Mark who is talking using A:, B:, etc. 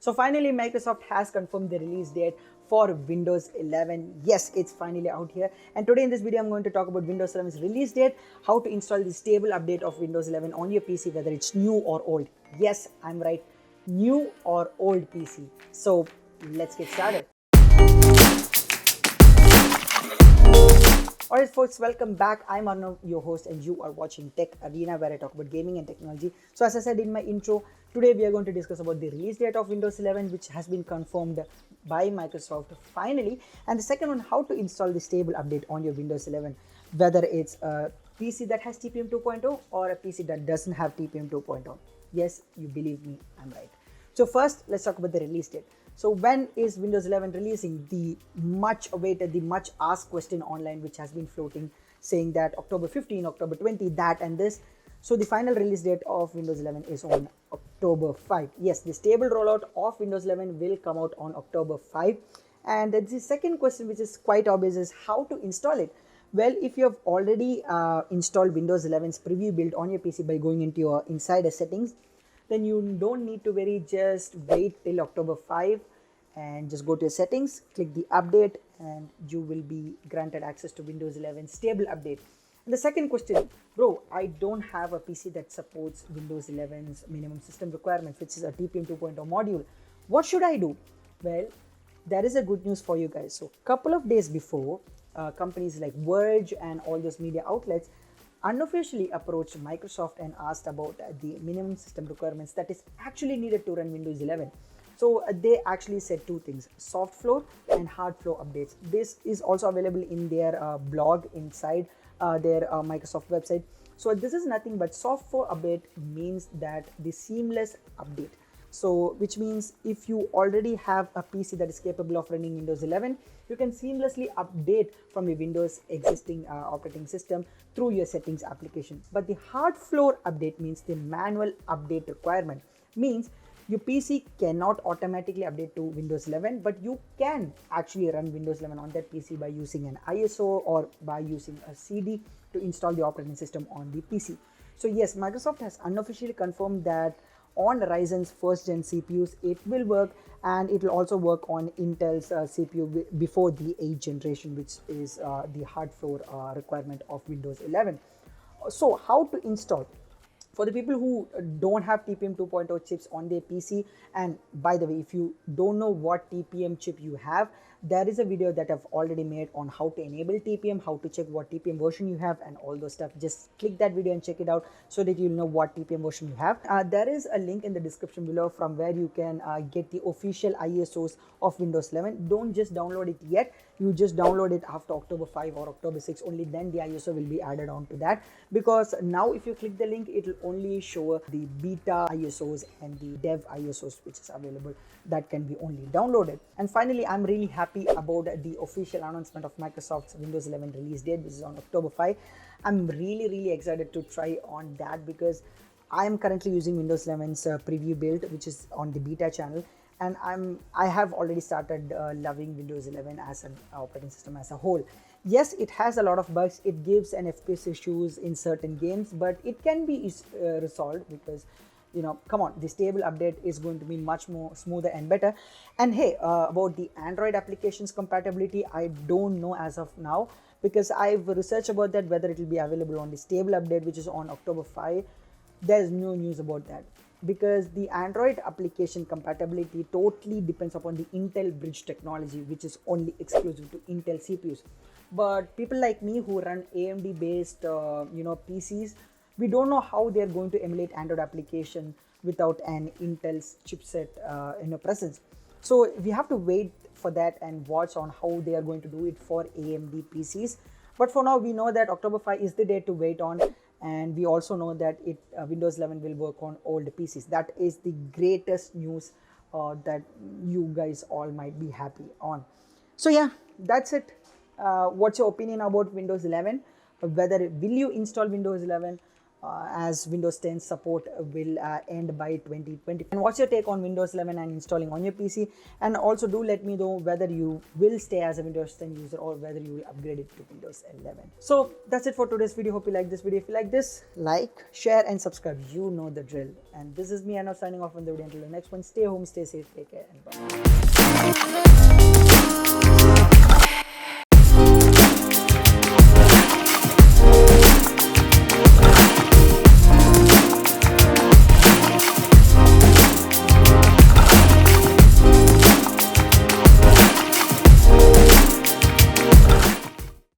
A: So finally, Microsoft has confirmed the release date for Windows 11. Yes, it's finally out here. And today in this video, I'm going to talk about Windows 11's release date, how to install the stable update of Windows 11 on your PC, whether it's new or old. Yes, I'm right, new or old PC. So let's get started. Alright folks, welcome back. I'm Arnav, your host, and you are watching Tech Arena, where I talk about gaming and technology. So as I said in my intro, today we are going to discuss about the release date of Windows 11, which has been confirmed by Microsoft finally. And the second one, how to install the stable update on your Windows 11, whether it's a PC that has TPM 2.0 or a PC that doesn't have TPM 2.0. Yes, you believe me, I'm right. So first, let's talk about the release date. So when is Windows 11 releasing? The much awaited, the much asked question online, which has been floating, saying that October 15, October 20, that and this. So the final release date of Windows 11 is on October 5. Yes, the stable rollout of Windows 11 will come out on October 5. And the second question, which is quite obvious, is how to install it. Well, if you have already installed Windows 11's preview build on your PC by going into your insider settings, then you don't need to worry. Just wait till October 5 and just go to your settings, click the update, and you will be granted access to Windows 11 stable update. And the second question, bro, I don't have a PC that supports Windows 11's minimum system requirements, which is a TPM 2.0 module. What should I do? Well, there is a good news for you guys. So couple of days before, companies like Verge and all those media outlets unofficially approached Microsoft and asked about the minimum system requirements that is actually needed to run Windows 11. So they actually said two things: soft floor and hard floor updates. This is also available in their blog inside their Microsoft website. So this is nothing but soft floor update means that the seamless update. So which means if you already have a PC that is capable of running Windows 11, you can seamlessly update from your Windows existing operating system through your settings application. But the hard floor update means the manual update requirement, means your PC cannot automatically update to Windows 11, but you can actually run Windows 11 on that PC by using an ISO or by using a CD to install the operating system on the PC. So yes, Microsoft has unofficially confirmed that on Ryzen's first gen CPUs it will work, and it will also work on Intel's CPU before the 8th generation, which is the hard floor requirement of Windows 11. So how to install? For the people who don't have TPM 2.0 chips on their PC, and by the way, if you don't know what TPM chip you have, there is a video that I've already made on how to enable TPM, how to check what TPM version you have, and all those stuff. Just click that video and check it out so that you'll know what TPM version you have. There is a link in the description below from where you can get the official ISOs of Windows 11. Don't just download it yet. You just download it after October 5 or October 6. Only then the ISO will be added on to that, because now if you click the link, it will only show the beta ISOs and the dev ISOs, which is available, that can be only downloaded. And finally, I'm really happy about the official announcement of Microsoft's Windows 11 release date, which is on October 5. I'm really excited to try on that, because I am currently using Windows 11's preview build, which is on the beta channel, and I have already started loving Windows 11 as an operating system as a whole. Yes, it has a lot of bugs. It gives an FPS issues in certain games, but it can be resolved, because come on, the stable update is going to be much more smoother and better. And hey, about the Android applications compatibility, I don't know as of now, because I've researched about that, whether it will be available on the stable update, which is on October 5. There's no news about that, because the Android application compatibility totally depends upon the Intel Bridge technology, which is only exclusive to Intel CPUs. But people like me who run AMD based PCs, we don't know how they're going to emulate Android application without an Intel's chipset presence. So we have to wait for that and watch on how they are going to do it for AMD PCs. But for now, we know that October 5 is the date to wait on, and we also know that Windows 11 will work on old PCs. That is the greatest news that you guys all might be happy on. So yeah, that's it. What's your opinion about Windows 11? Whether will you install Windows 11? as Windows 10 support will end by 2020. And what's your take on Windows 11 and installing on your PC? And also do let me know whether you will stay as a Windows 10 user or whether you will upgrade it to Windows 11. So that's it for today's video. Hope you like this video. If you like this, like, share and subscribe. You know the drill. And this is me, Arnav, signing off on the video. Until the next one, stay home, stay safe, take care, and bye.